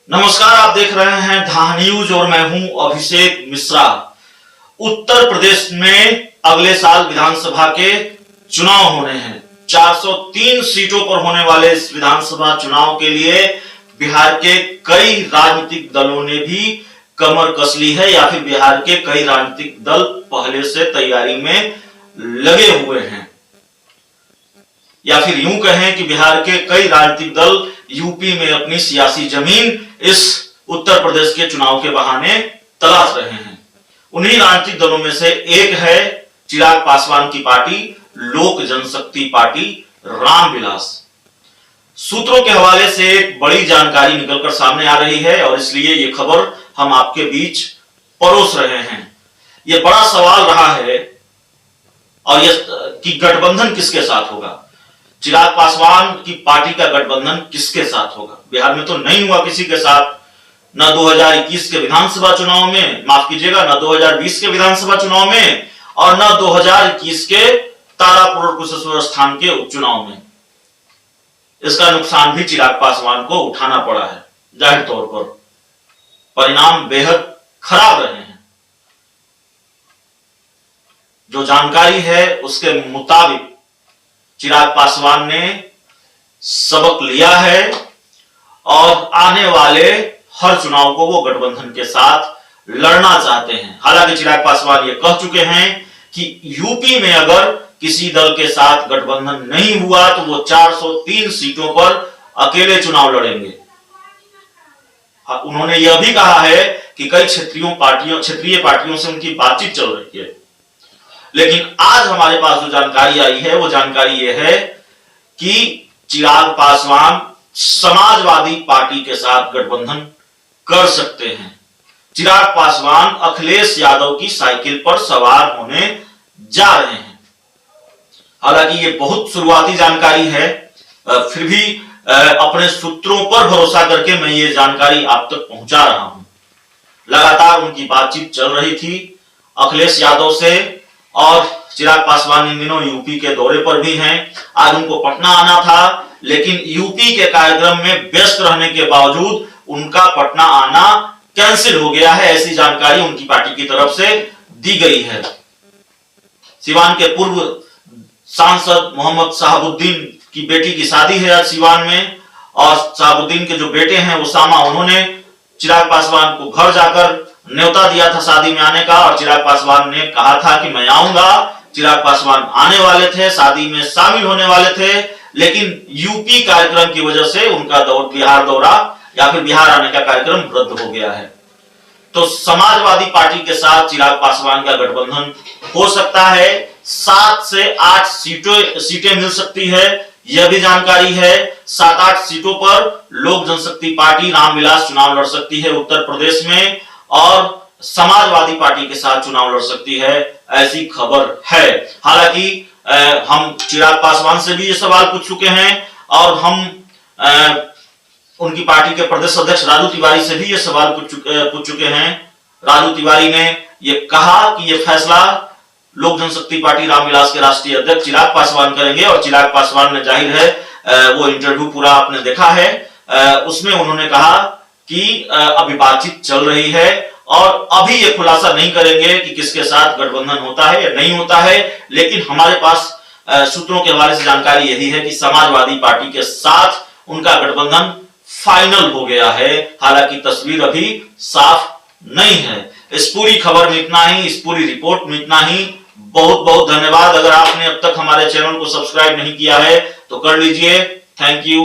नमस्कार, आप देख रहे हैं धा न्यूज और मैं हूं अभिषेक मिश्रा। उत्तर प्रदेश में अगले साल विधानसभा के चुनाव होने हैं। 403 सीटों पर होने वाले इस विधानसभा चुनाव के लिए बिहार के कई राजनीतिक दलों ने भी कमर कस ली है या फिर बिहार के कई राजनीतिक दल पहले से तैयारी में लगे हुए हैं, या फिर यूं कहें कि बिहार के कई राजनीतिक दल यूपी में अपनी सियासी जमीन इस उत्तर प्रदेश के चुनाव के बहाने तलाश रहे हैं। उन्हीं राजनीतिक दलों में से एक है चिराग पासवान की पार्टी लोक जनशक्ति पार्टी रामविलास। सूत्रों के हवाले से एक बड़ी जानकारी निकलकर सामने आ रही है और इसलिए ये खबर हम आपके बीच परोस रहे हैं। ये बड़ा सवाल रहा है और ये कि गठबंधन किसके साथ होगा, चिराग पासवान की पार्टी का गठबंधन किसके साथ होगा। बिहार में तो नहीं हुआ किसी के साथ, न 2021 के विधानसभा चुनाव में, माफ कीजिएगा, न 2020 के विधानसभा चुनाव में और न 2021 के तारापुर और कुशेश्वर स्थान के उपचुनाव में। इसका नुकसान भी चिराग पासवान को उठाना पड़ा है। जाहिर तौर पर परिणाम बेहद खराब रहे हैं। जो जानकारी है उसके मुताबिक चिराग पासवान ने सबक लिया है और आने वाले हर चुनाव को वो गठबंधन के साथ लड़ना चाहते हैं। हालांकि चिराग पासवान ये कह चुके हैं कि यूपी में अगर किसी दल के साथ गठबंधन नहीं हुआ तो वो 403 सीटों पर अकेले चुनाव लड़ेंगे। उन्होंने यह भी कहा है कि कई क्षेत्रीय पार्टियों से उनकी बातचीत चल रही है, लेकिन आज हमारे पास जो जानकारी आई है वो जानकारी यह है कि चिराग पासवान समाजवादी पार्टी के साथ गठबंधन कर सकते हैं। चिराग पासवान अखिलेश यादव की साइकिल पर सवार होने जा रहे हैं। हालांकि ये बहुत शुरुआती जानकारी है, फिर भी अपने सूत्रों पर भरोसा करके मैं ये जानकारी आप तक पहुंचा रहा हूं। लगातार उनकी बातचीत चल रही थी अखिलेश यादव से और चिराग पासवान इन दिनों यूपी के दौरे पर भी हैं। आज उनको पटना आना था, लेकिन यूपी के कार्यक्रम में व्यस्त रहने के बावजूद उनका पटना आना कैंसिल हो गया है। ऐसी जानकारी उनकी पार्टी की तरफ से दी गई है। सिवान के पूर्व सांसद मोहम्मद शहाबुद्दीन की बेटी की शादी है आज सिवान में, और शहाबुद्दीन के जो बेटे हैं उसामा, उन्होंने चिराग पासवान को घर जाकर न्योता दिया था शादी में आने का और चिराग पासवान ने कहा था कि मैं आऊंगा। चिराग पासवान आने वाले थे, शादी में शामिल होने वाले थे, लेकिन यूपी कार्यक्रम की वजह से उनका बिहार दौरा या फिर बिहार आने का कार्यक्रम रद्द हो गया है। तो समाजवादी पार्टी के साथ चिराग पासवान का गठबंधन हो सकता है। 7 से 8 सीटें मिल सकती है, यह भी जानकारी है। 7-8 सीटों पर लोक जनशक्ति पार्टी रामविलास चुनाव लड़ सकती है उत्तर प्रदेश में और समाजवादी पार्टी के साथ चुनाव लड़ सकती है, ऐसी खबर है। हालांकि हम चिराग पासवान से भी ये सवाल पूछ चुके हैं और हम उनकी पार्टी के प्रदेश अध्यक्ष राजू तिवारी से भी ये सवाल पूछ चुके हैं। राजू तिवारी ने ये कहा कि ये फैसला लोक जनशक्ति पार्टी रामविलास के राष्ट्रीय अध्यक्ष चिराग पासवान करेंगे और चिराग पासवान ने, जाहिर है वो इंटरव्यू पूरा आपने देखा है, उसमें उन्होंने कहा कि अभी बातचीत चल रही है और अभी ये खुलासा नहीं करेंगे कि किसके साथ गठबंधन होता है या नहीं होता है, लेकिन हमारे पास सूत्रों के हवाले से जानकारी यही है कि समाजवादी पार्टी के साथ उनका गठबंधन फाइनल हो गया है। हालांकि तस्वीर अभी साफ नहीं है। इस पूरी खबर में इतना ही, इस पूरी रिपोर्ट में इतना ही। बहुत बहुत धन्यवाद। अगर आपने अब तक हमारे चैनल को सब्सक्राइब नहीं किया है तो कर लीजिए। Thank you.